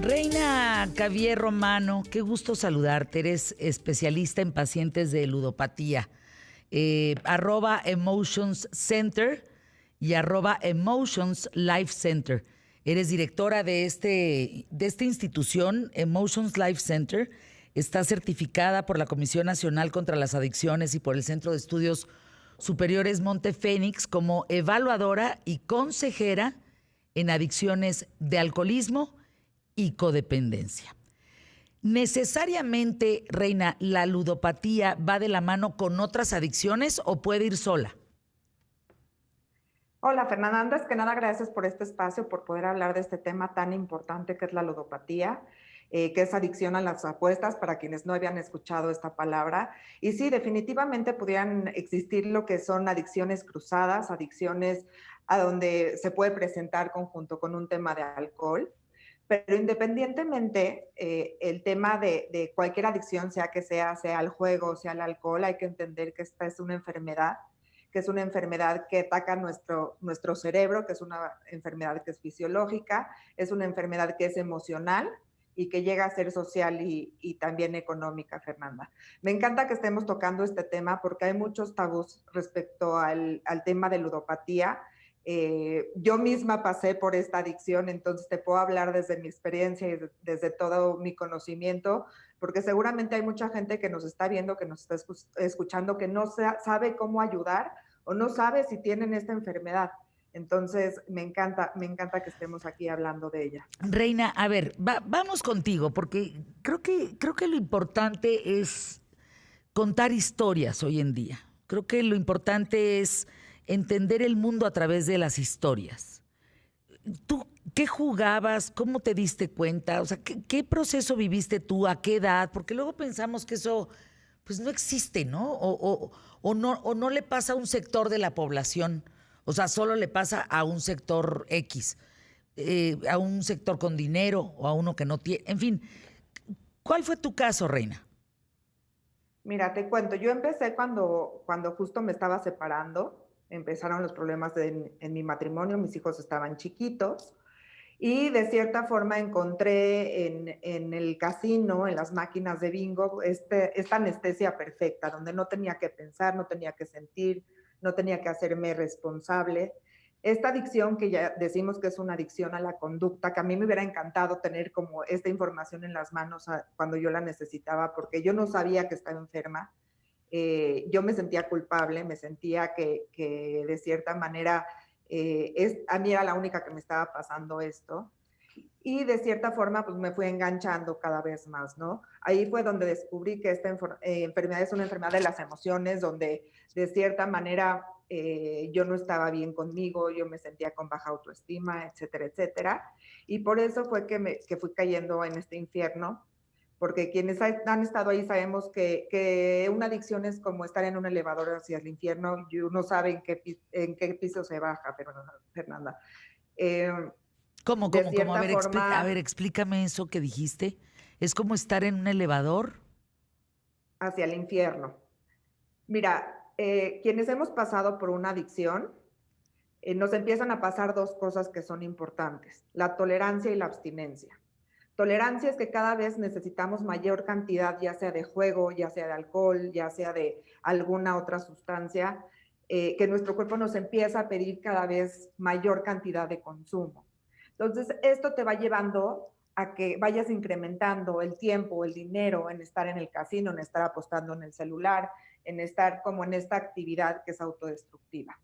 Reina Cavier Romano, qué gusto saludarte. Eres especialista en pacientes de ludopatía. @Emotions Center y @Emotions Life Center. Eres directora de esta institución, Emotions Life Center. Está certificada por la Comisión Nacional contra las Adicciones y por el Centro de Estudios Superiores Monte Fénix como evaluadora y consejera en adicciones de alcoholismo y codependencia. ¿Necesariamente, Reina, la ludopatía va de la mano con otras adicciones o puede ir sola? Hola Fernanda, antes que nada gracias por este espacio, por poder hablar de este tema tan importante que es la ludopatía, que es adicción a las apuestas, para quienes no habían escuchado esta palabra. Y sí, definitivamente pudieran existir lo que son adicciones cruzadas, adicciones a donde se puede presentar conjunto con un tema de alcohol. Pero independientemente, el tema de cualquier adicción, sea al juego, sea al alcohol, hay que entender que esta es una enfermedad, que es una enfermedad que ataca nuestro cerebro, que es una enfermedad que es fisiológica, es una enfermedad que es emocional y que llega a ser social y también económica, Fernanda. Me encanta que estemos tocando este tema porque hay muchos tabús respecto al tema de ludopatía. Yo misma pasé por esta adicción, entonces te puedo hablar desde mi experiencia y desde todo mi conocimiento, porque seguramente hay mucha gente que nos está viendo, que nos está escuchando, que no sabe cómo ayudar o no sabe si tienen esta enfermedad. Entonces, me encanta que estemos aquí hablando de ella. Reina, a ver, vamos contigo, porque creo que lo importante es contar historias hoy en día. Creo que lo importante es entender el mundo a través de las historias. ¿Tú qué jugabas? ¿Cómo te diste cuenta? O sea, ¿qué proceso viviste tú? ¿A qué edad? Porque luego pensamos que eso pues no existe, ¿no? O no le pasa a un sector de la población. O sea, solo le pasa a un sector X, a un sector con dinero o a uno que no tiene. En fin, ¿cuál fue tu caso, Reina? Mira, te cuento, yo empecé cuando justo me estaba separando, empezaron los problemas en mi matrimonio, mis hijos estaban chiquitos. Y de cierta forma encontré en el casino, en las máquinas de bingo, esta anestesia perfecta, donde no tenía que pensar, no tenía que sentir, no tenía que hacerme responsable. Esta adicción que ya decimos que es una adicción a la conducta, que a mí me hubiera encantado tener como esta información en las manos cuando yo la necesitaba, porque yo no sabía que estaba enferma. Yo me sentía culpable, me sentía que de cierta manera a mí era la única que me estaba pasando esto. Y de cierta forma, pues me fui enganchando cada vez más, ¿no? Ahí fue donde descubrí que esta enfermedad es una enfermedad de las emociones, donde de cierta manera yo no estaba bien conmigo, yo me sentía con baja autoestima, etcétera, etcétera. Y por eso fue que fui cayendo en este infierno, porque quienes han estado ahí sabemos que una adicción es como estar en un elevador hacia el infierno y uno sabe en qué piso se baja, Fernanda. Eh, ¿Cómo, de cómo, cómo? cierta A ver, forma, explícame eso que dijiste. ¿Es como estar en un elevador? hacia el infierno. Mira, quienes hemos pasado por una adicción, nos empiezan a pasar dos cosas que son importantes, la tolerancia y la abstinencia. Tolerancia es que cada vez necesitamos mayor cantidad, ya sea de juego, ya sea de alcohol, ya sea de alguna otra sustancia, que nuestro cuerpo nos empieza a pedir cada vez mayor cantidad de consumo. Entonces, esto te va llevando a que vayas incrementando el tiempo, el dinero en estar en el casino, en estar apostando en el celular, en estar como en esta actividad que es autodestructiva.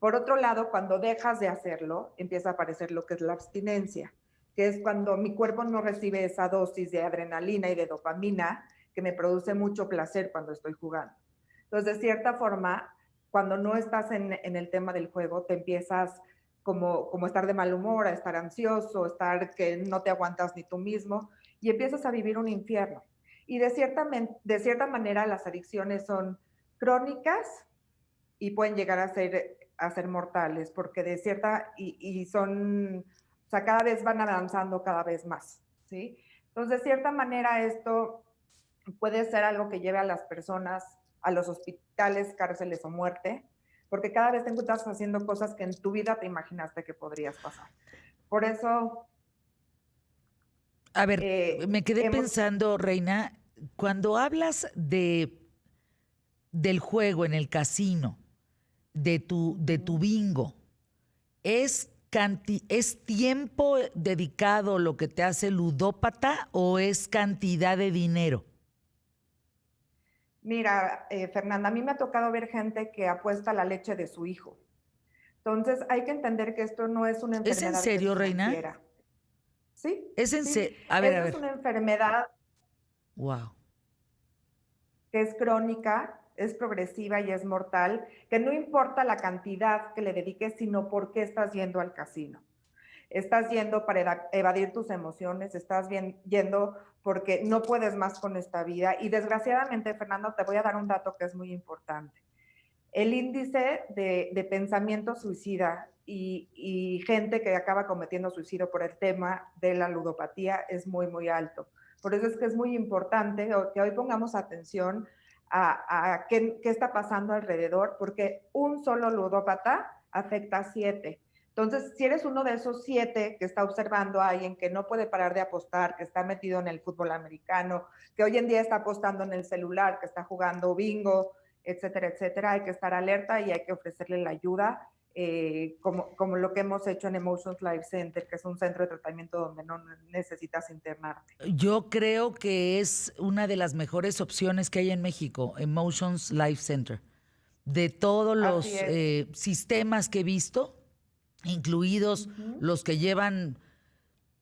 Por otro lado, cuando dejas de hacerlo, empieza a aparecer lo que es la abstinencia, que es cuando mi cuerpo no recibe esa dosis de adrenalina y de dopamina que me produce mucho placer cuando estoy jugando. Entonces, de cierta forma, cuando no estás en el tema del juego, te empiezas como estar de mal humor, a estar ansioso, estar que no te aguantas ni tú mismo y empiezas a vivir un infierno. Y de cierta manera las adicciones son crónicas y pueden llegar a ser mortales, porque y son, o sea, cada vez van avanzando cada vez más, ¿sí? Entonces, de cierta manera, esto puede ser algo que lleve a las personas a los hospitales, cárceles o muerte, porque cada vez te encuentras haciendo cosas que en tu vida te imaginaste que podrías pasar. Por eso, A ver, Eh, me quedé hemos, pensando, Reina, cuando hablas del juego en el casino, de tu Ujú. bingo, ¿es tiempo dedicado lo que te hace ludópata o es cantidad de dinero? Mira, Fernanda, a mí me ha tocado ver gente que apuesta la leche de su hijo. Entonces, hay que entender que esto no es una ¿Es en enfermedad que es serio, Reina? financiera. Sí, Es en sí. serio. A ver, a Esta es ver. una enfermedad Wow. que es crónica, es progresiva y es mortal, que no importa la cantidad que le dediques, sino por qué estás yendo al casino. Estás yendo para evadir tus emociones, estás yendo porque no puedes más con esta vida. Y desgraciadamente, Fernando, te voy a dar un dato que es muy importante. El índice de pensamiento suicida y gente que acaba cometiendo suicidio por el tema de la ludopatía es muy, muy alto. Por eso es que es muy importante que hoy pongamos atención a qué está pasando alrededor, porque un solo ludópata afecta a 7. Entonces, si eres uno de esos 7 que está observando a alguien que no puede parar de apostar, que está metido en el fútbol americano, que hoy en día está apostando en el celular, que está jugando bingo, etcétera, etcétera, hay que estar alerta y hay que ofrecerle la ayuda, como lo que hemos hecho en Emotions Life Center, que es un centro de tratamiento donde no necesitas internarte. Yo creo que es una de las mejores opciones que hay en México, Emotions Life Center. De todos Así los es. sistemas que he visto, incluidos Uh-huh. los que llevan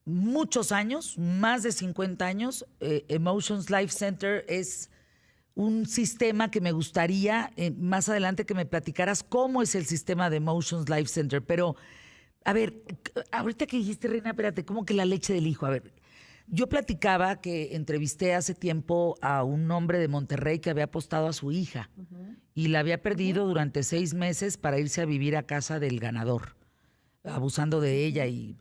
muchos años, más de 50 años, Emotions Life Center es un sistema que me gustaría más adelante que me platicaras cómo es el sistema de Emotions Life Center. Pero, a ver, ahorita que dijiste, Reina, espérate, ¿cómo que la leche del hijo? A ver, yo platicaba que entrevisté hace tiempo a un hombre de Monterrey que había apostado a su hija Uh-huh. y la había Uh-huh. perdido durante 6 meses para irse a vivir a casa del ganador, abusando de ella. Uh-huh.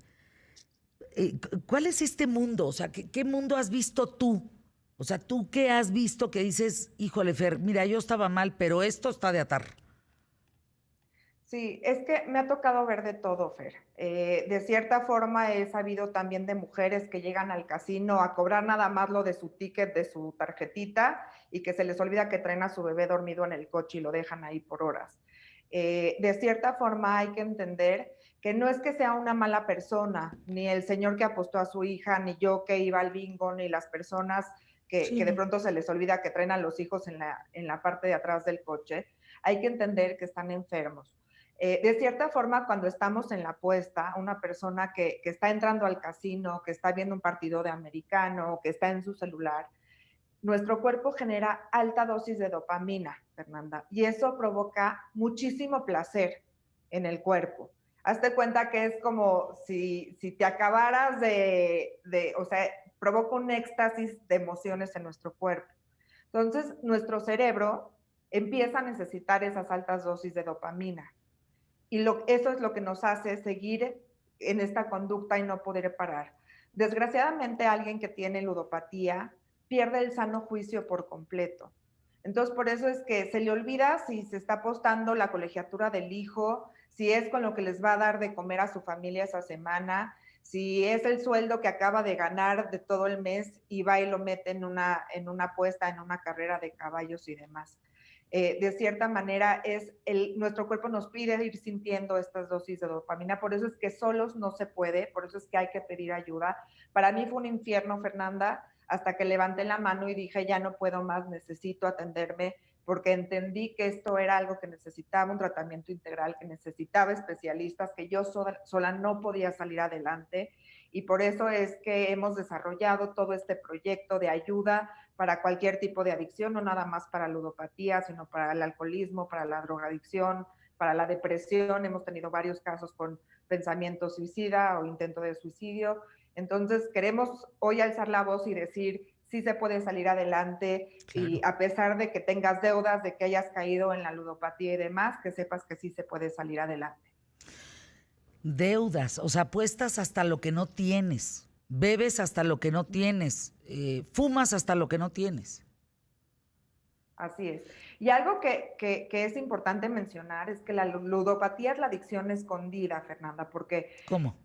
Y ¿cuál es este mundo? O sea, ¿qué mundo has visto tú? O sea, ¿tú qué has visto que dices, híjole, Fer, mira, yo estaba mal, pero esto está de atar? Sí, es que me ha tocado ver de todo, Fer. De cierta forma he sabido también de mujeres que llegan al casino a cobrar nada más lo de su ticket, de su tarjetita, y que se les olvida que traen a su bebé dormido en el coche y lo dejan ahí por horas. De cierta forma hay que entender que no es que sea una mala persona, ni el señor que apostó a su hija, ni yo que iba al bingo, ni las personas que de Sí. pronto se les olvida que traen a los hijos en la parte de atrás del coche. Hay que entender que están enfermos. De cierta forma, cuando estamos en la apuesta, una persona que está entrando al casino, que está viendo un partido de americano, que está en su celular, nuestro cuerpo genera alta dosis de dopamina, Fernanda, y eso provoca muchísimo placer en el cuerpo. Hazte cuenta que es como si te acabaras o sea, provoca un éxtasis de emociones en nuestro cuerpo. Entonces, nuestro cerebro empieza a necesitar esas altas dosis de dopamina. Y eso es lo que nos hace seguir en esta conducta y no poder parar. Desgraciadamente, alguien que tiene ludopatía pierde el sano juicio por completo. Entonces, por eso es que se le olvida si se está apostando la colegiatura del hijo, si es con lo que les va a dar de comer a su familia esa semana, si es el sueldo que acaba de ganar de todo el mes y va y lo mete en una apuesta, en una carrera de caballos y demás. De cierta manera nuestro cuerpo nos pide ir sintiendo estas dosis de dopamina, por eso es que solos no se puede, por eso es que hay que pedir ayuda. Para mí fue un infierno, Fernanda, hasta que levanté la mano y dije, ya no puedo más, necesito atenderme, porque entendí que esto era algo que necesitaba un tratamiento integral, que necesitaba especialistas, que yo sola no podía salir adelante. Y por eso es que hemos desarrollado todo este proyecto de ayuda para cualquier tipo de adicción, no nada más para ludopatía, sino para el alcoholismo, para la drogadicción, para la depresión. Hemos tenido varios casos con pensamiento suicida o intento de suicidio. Entonces, queremos hoy alzar la voz y decir, sí se puede salir adelante y Claro. a pesar de que tengas deudas, de que hayas caído en la ludopatía y demás, que sepas que sí se puede salir adelante. Deudas, o sea, apuestas hasta lo que no tienes, bebes hasta lo que no tienes, fumas hasta lo que no tienes. Así es. Y algo que es importante mencionar es que la ludopatía es la adicción escondida, Fernanda, porque ¿Cómo?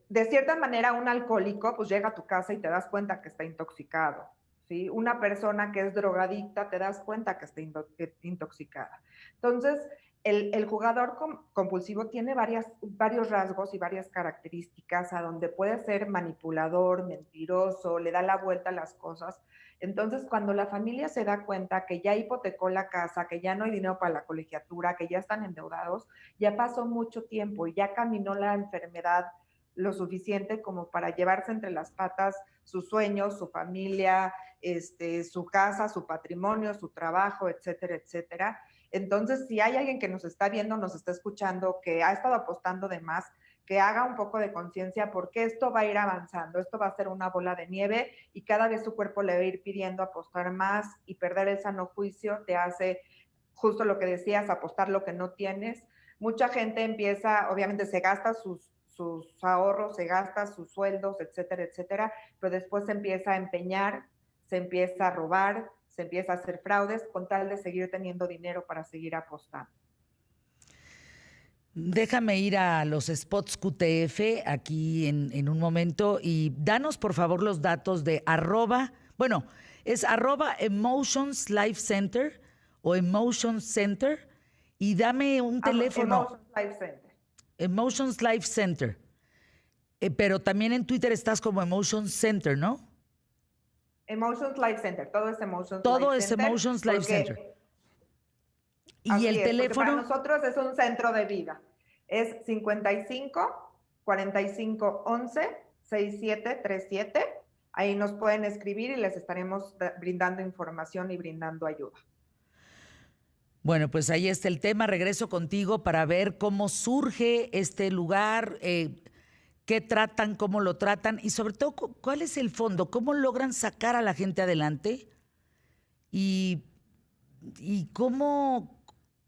de cierta manera, un alcohólico, pues llega a tu casa y te das cuenta que está intoxicado, ¿sí? Una persona que es drogadicta, te das cuenta que está intoxicada. Entonces, el jugador compulsivo tiene varios rasgos y varias características a donde puede ser manipulador, mentiroso, le da la vuelta a las cosas. Entonces, cuando la familia se da cuenta que ya hipotecó la casa, que ya no hay dinero para la colegiatura, que ya están endeudados, ya pasó mucho tiempo y ya caminó la enfermedad lo suficiente como para llevarse entre las patas sus sueños, su familia, su casa, su patrimonio, su trabajo, etcétera, etcétera. Entonces, si hay alguien que nos está viendo, nos está escuchando, que ha estado apostando de más, que haga un poco de conciencia porque esto va a ir avanzando, esto va a ser una bola de nieve y cada vez su cuerpo le va a ir pidiendo apostar más y perder el sano juicio te hace justo lo que decías, apostar lo que no tienes. Mucha gente empieza, obviamente se gasta sus ahorros, se gasta sus sueldos, etcétera, etcétera, pero después se empieza a empeñar, se empieza a robar, se empieza a hacer fraudes con tal de seguir teniendo dinero para seguir apostando. Déjame ir a los spots QTF aquí en un momento y danos por favor los datos de es arroba Emotions Life Center o Emotions Center y dame un teléfono. Emotions Life Center. Emotions Life Center. Pero también en Twitter estás como Emotions Center, ¿no? Emotions Life Center, todo es Emotions Todo Life es Center. Emotions Life Center. Y el Así es, porque para teléfono. nosotros es un centro de vida. Es 55 45 11 6737. Ahí nos pueden escribir y les estaremos brindando información y brindando ayuda. Bueno, pues ahí está el tema. Regreso contigo para ver cómo surge este lugar, qué tratan, cómo lo tratan y sobre todo cuál es el fondo, cómo logran sacar a la gente adelante y cómo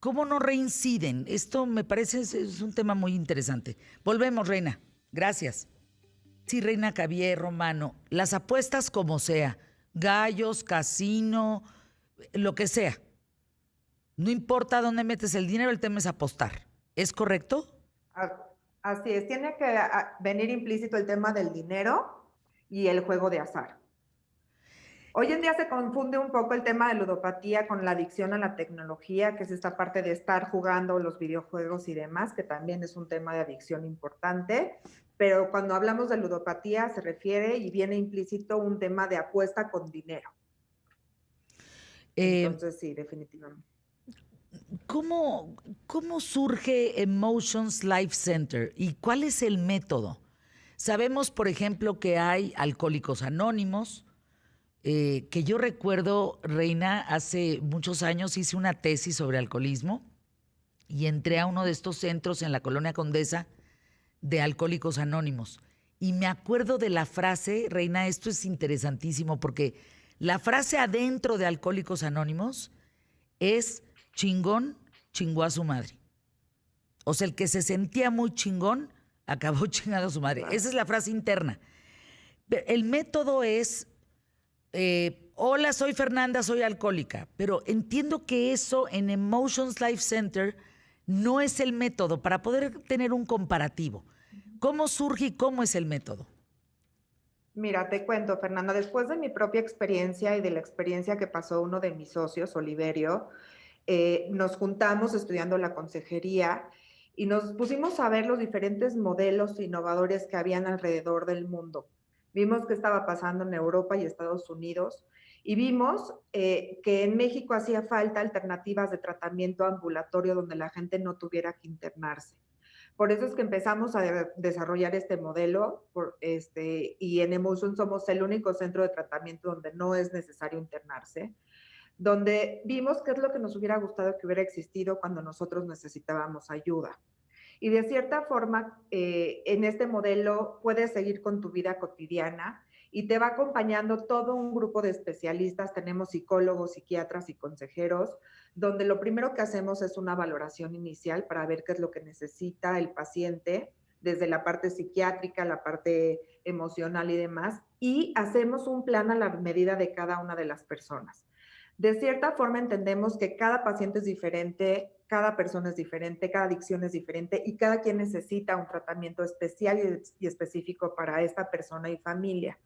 no reinciden. Esto me parece es un tema muy interesante. Volvemos, Reina. Gracias. Sí, Reina Cavier, Romano, las apuestas como sea, gallos, casino, lo que sea. No importa dónde metes el dinero, el tema es apostar. ¿Es correcto? Así es, tiene que venir implícito el tema del dinero y el juego de azar. Hoy en día se confunde un poco el tema de ludopatía con la adicción a la tecnología, que es esta parte de estar jugando los videojuegos y demás, que también es un tema de adicción importante. Pero cuando hablamos de ludopatía se refiere y viene implícito un tema de apuesta con dinero. Entonces sí, definitivamente. ¿Cómo surge Emotions Life Center y cuál es el método? Sabemos, por ejemplo, que hay Alcohólicos Anónimos, que yo recuerdo, Reina, hace muchos años hice una tesis sobre alcoholismo y entré a uno de estos centros en la Colonia Condesa de Alcohólicos Anónimos. Y me acuerdo de la frase, Reina, esto es interesantísimo porque la frase adentro de Alcohólicos Anónimos es chingón, chingó a su madre. O sea, el que se sentía muy chingón, acabó chingando a su madre. Esa es la frase interna. El método es, hola, soy Fernanda, soy alcohólica, pero entiendo que eso en Emotions Life Center no es el método para poder tener un comparativo. ¿Cómo surge y cómo es el método? Mira, te cuento, Fernanda, después de mi propia experiencia y de la experiencia que pasó uno de mis socios, Oliverio, nos juntamos estudiando la consejería y nos pusimos a ver los diferentes modelos innovadores que habían alrededor del mundo. Vimos qué estaba pasando en Europa y Estados Unidos y vimos que en México hacía falta alternativas de tratamiento ambulatorio donde la gente no tuviera que internarse. Por eso es que empezamos a desarrollar este modelo y en Emotion somos el único centro de tratamiento donde no es necesario internarse, donde vimos qué es lo que nos hubiera gustado que hubiera existido cuando nosotros necesitábamos ayuda. Y de cierta forma, en este modelo puedes seguir con tu vida cotidiana y te va acompañando todo un grupo de especialistas. Tenemos psicólogos, psiquiatras y consejeros, donde lo primero que hacemos es una valoración inicial para ver qué es lo que necesita el paciente, desde la parte psiquiátrica, la parte emocional y demás, y hacemos un plan a la medida de cada una de las personas. De cierta forma entendemos que cada paciente es diferente, cada persona es diferente, cada adicción es diferente y cada quien necesita un tratamiento especial y específico para esta persona y familia.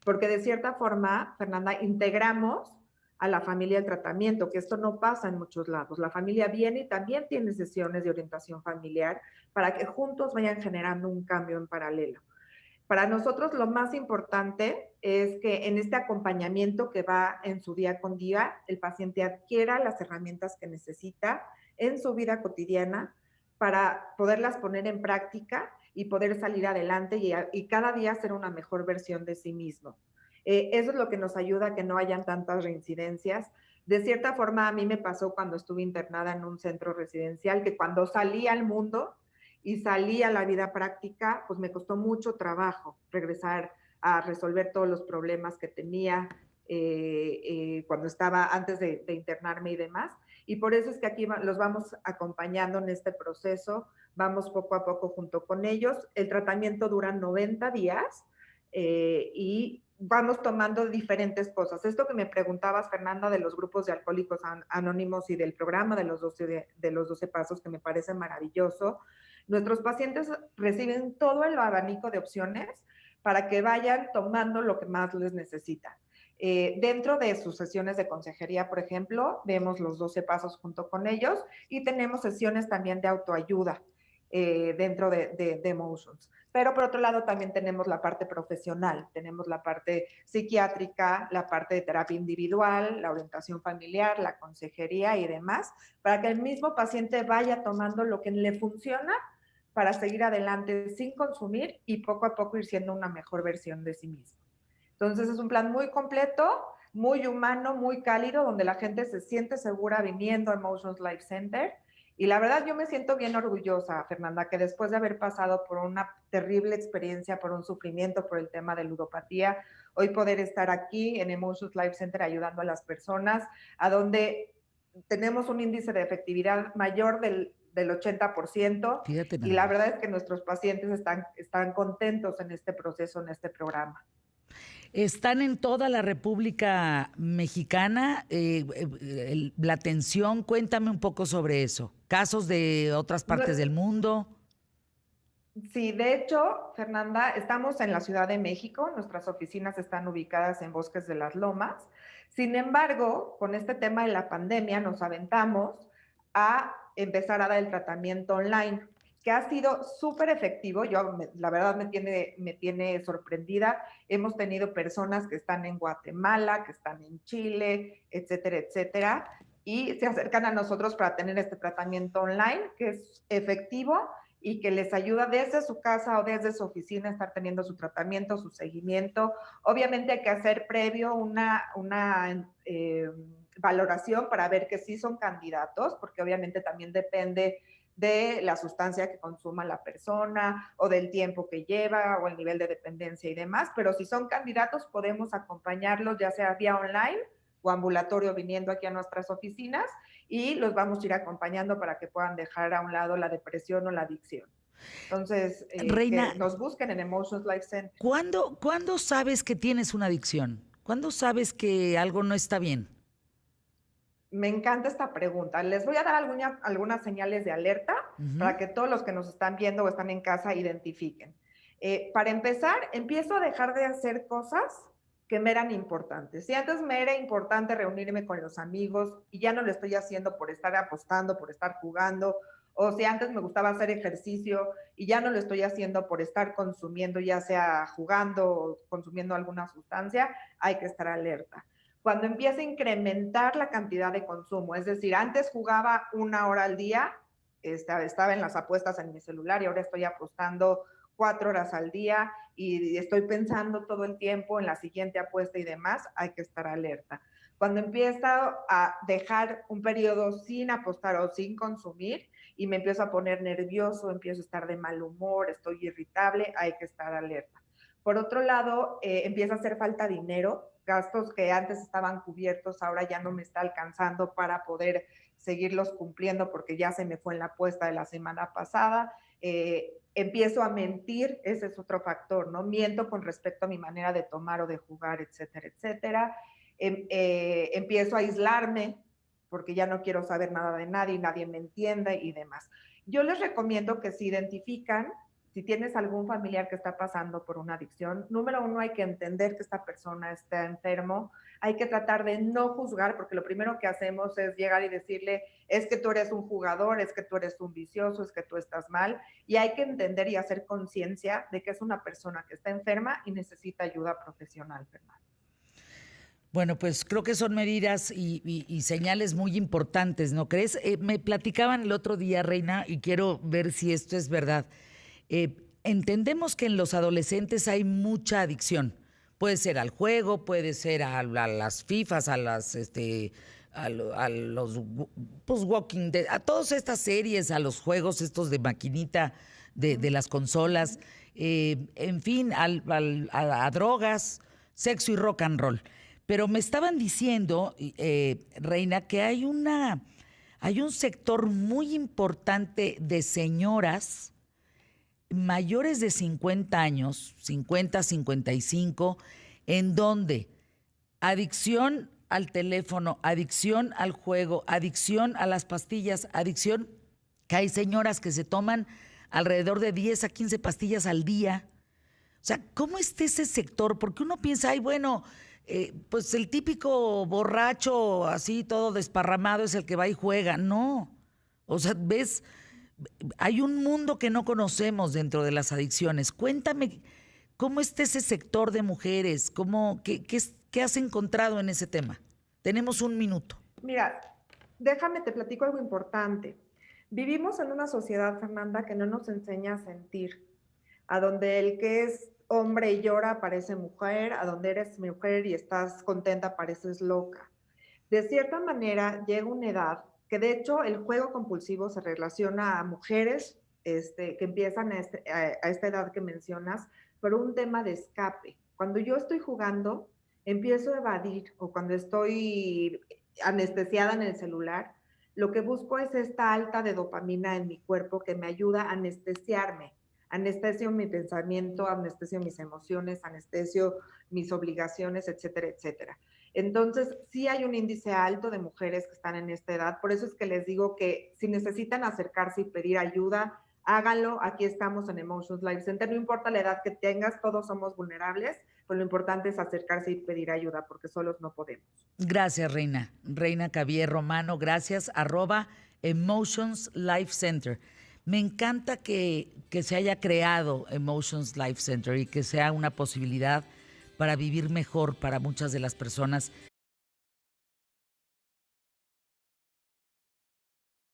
Porque de cierta forma, Fernanda, integramos a la familia el tratamiento, que esto no pasa en muchos lados. La familia viene y también tiene sesiones de orientación familiar para que juntos vayan generando un cambio en paralelo. Para nosotros lo más importante es que en este acompañamiento que va en su día con día, el paciente adquiera las herramientas que necesita en su vida cotidiana para poderlas poner en práctica y poder salir adelante y cada día ser una mejor versión de sí mismo. Eso es lo que nos ayuda a que no hayan tantas reincidencias. De cierta forma, a mí me pasó cuando estuve internada en un centro residencial, que cuando salí al mundo y salí a la vida práctica, pues me costó mucho trabajo regresar a resolver todos los problemas que tenía cuando estaba antes de internarme y demás. Y por eso es que aquí los vamos acompañando en este proceso, vamos poco a poco junto con ellos. El tratamiento dura 90 días y vamos tomando diferentes cosas. Esto que me preguntabas, Fernanda, de los grupos de alcohólicos anónimos y del programa de los 12 pasos, que me parece maravilloso. Nuestros pacientes reciben todo el abanico de opciones para que vayan tomando lo que más les necesita. Dentro de sus sesiones de consejería, por ejemplo, vemos los 12 pasos junto con ellos y tenemos sesiones también de autoayuda dentro de Emotions. Pero por otro lado también tenemos la parte profesional, tenemos la parte psiquiátrica, la parte de terapia individual, la orientación familiar, la consejería y demás, para que el mismo paciente vaya tomando lo que le funciona para seguir adelante sin consumir y poco a poco ir siendo una mejor versión de sí mismo. Entonces es un plan muy completo, muy humano, muy cálido, donde la gente se siente segura viniendo a Emotions Life Center. Y la verdad yo me siento bien orgullosa, Fernanda, que después de haber pasado por una terrible experiencia, por un sufrimiento, por el tema de ludopatía, hoy poder estar aquí en Emotions Life Center ayudando a las personas, a donde tenemos un índice de efectividad mayor del 80%, Fíjate y nada la más. verdad es que nuestros pacientes están contentos en este proceso, en este programa. Están en toda la República Mexicana. La atención, cuéntame un poco sobre eso. Casos de otras partes del mundo. Sí, de hecho, Fernanda, estamos en la Ciudad de México, nuestras oficinas están ubicadas en Bosques de las Lomas. Sin embargo, con este tema de la pandemia nos aventamos a empezar a dar el tratamiento online, que ha sido súper efectivo. La verdad me tiene sorprendida. Hemos tenido personas que están en Guatemala, que están en Chile, etcétera, etcétera, y se acercan a nosotros para tener este tratamiento online, que es efectivo y que les ayuda desde su casa o desde su oficina a estar teniendo su tratamiento, su seguimiento. Obviamente hay que hacer previo valoración para ver que sí son candidatos, porque obviamente también depende de la sustancia que consuma la persona o del tiempo que lleva o el nivel de dependencia y demás, pero si son candidatos podemos acompañarlos ya sea vía online o ambulatorio viniendo aquí a nuestras oficinas y los vamos a ir acompañando para que puedan dejar a un lado la depresión o la adicción. Entonces, Reina, que nos busquen en Emotions Life Center. ¿cuándo sabes que tienes una adicción? ¿Cuándo sabes que algo no está bien? Me encanta esta pregunta. Les voy a dar algunas señales de alerta Ujú. para que todos los que nos están viendo o están en casa identifiquen. Para empezar, empiezo a dejar de hacer cosas que me eran importantes. Si antes me era importante reunirme con los amigos y ya no lo estoy haciendo por estar apostando, por estar jugando, o si antes me gustaba hacer ejercicio y ya no lo estoy haciendo por estar consumiendo, ya sea jugando o consumiendo alguna sustancia, hay que estar alerta. Cuando empieza a incrementar la cantidad de consumo, es decir, antes jugaba 1 hora al día, estaba en las apuestas en mi celular y ahora estoy apostando 4 horas al día y estoy pensando todo el tiempo en la siguiente apuesta y demás, hay que estar alerta. Cuando empieza a dejar un periodo sin apostar o sin consumir y me empiezo a poner nervioso, empiezo a estar de mal humor, estoy irritable, hay que estar alerta. Por otro lado, empieza a hacer falta dinero, gastos que antes estaban cubiertos, ahora ya no me está alcanzando para poder seguirlos cumpliendo porque ya se me fue en la apuesta de la semana pasada. Empiezo a mentir, ese es otro factor, ¿no? Miento con respecto a mi manera de tomar o de jugar, etcétera, etcétera. Empiezo a aislarme porque ya no quiero saber nada de nadie, nadie me entiende y demás. Yo les recomiendo que si identifican, si tienes algún familiar que está pasando por una adicción, número uno, hay que entender que esta persona está enfermo, hay que tratar de no juzgar, porque lo primero que hacemos es llegar y decirle, es que tú eres un jugador, es que tú eres un vicioso, es que tú estás mal, y hay que entender y hacer conciencia de que es una persona que está enferma y necesita ayuda profesional, Fernando. Bueno, pues creo que son medidas y señales muy importantes, ¿no crees? Me platicaban el otro día, Reina, y quiero ver si esto es verdad. Entendemos que en los adolescentes hay mucha adicción. Puede ser al juego, puede ser a las FIFAs, a las a los pues Walking Dead, a todas estas series, a los juegos estos de maquinita de las consolas, en fin, a drogas, sexo y rock and roll. Pero me estaban diciendo, Reina, que hay un sector muy importante de señoras mayores de 50 años, 50, 55, en donde adicción al teléfono, adicción al juego, adicción a las pastillas, adicción, que hay señoras que se toman alrededor de 10 a 15 pastillas al día. O sea, ¿cómo está ese sector? Porque uno piensa, ay, bueno, pues el típico borracho así todo desparramado es el que va y juega. No. O sea, ves, hay un mundo que no conocemos dentro de las adicciones. Cuéntame, ¿cómo está ese sector de mujeres? ¿Qué has encontrado en ese tema? Tenemos un minuto. Mira, déjame, te platico algo importante. Vivimos en una sociedad, Fernanda, que no nos enseña a sentir, a donde el que es hombre y llora parece mujer, a donde eres mujer y estás contenta pareces loca. De cierta manera llega una edad que de hecho el juego compulsivo se relaciona a mujeres que empiezan a esta edad que mencionas por un tema de escape. Cuando yo estoy jugando, empiezo a evadir o cuando estoy anestesiada en el celular, lo que busco es esta alta de dopamina en mi cuerpo que me ayuda a anestesiarme. Anestesio mi pensamiento, anestesio mis emociones, anestesio mis obligaciones, etcétera, etcétera. Entonces, sí hay un índice alto de mujeres que están en esta edad, por eso es que les digo que si necesitan acercarse y pedir ayuda, háganlo. Aquí estamos en Emotions Life Center, no importa la edad que tengas, todos somos vulnerables, pero lo importante es acercarse y pedir ayuda, porque solos no podemos. Gracias, Reina. Reina Cavier Romano, gracias. @Emotions Life Center. Me encanta que se haya creado Emotions Life Center y que sea una posibilidad para vivir mejor para muchas de las personas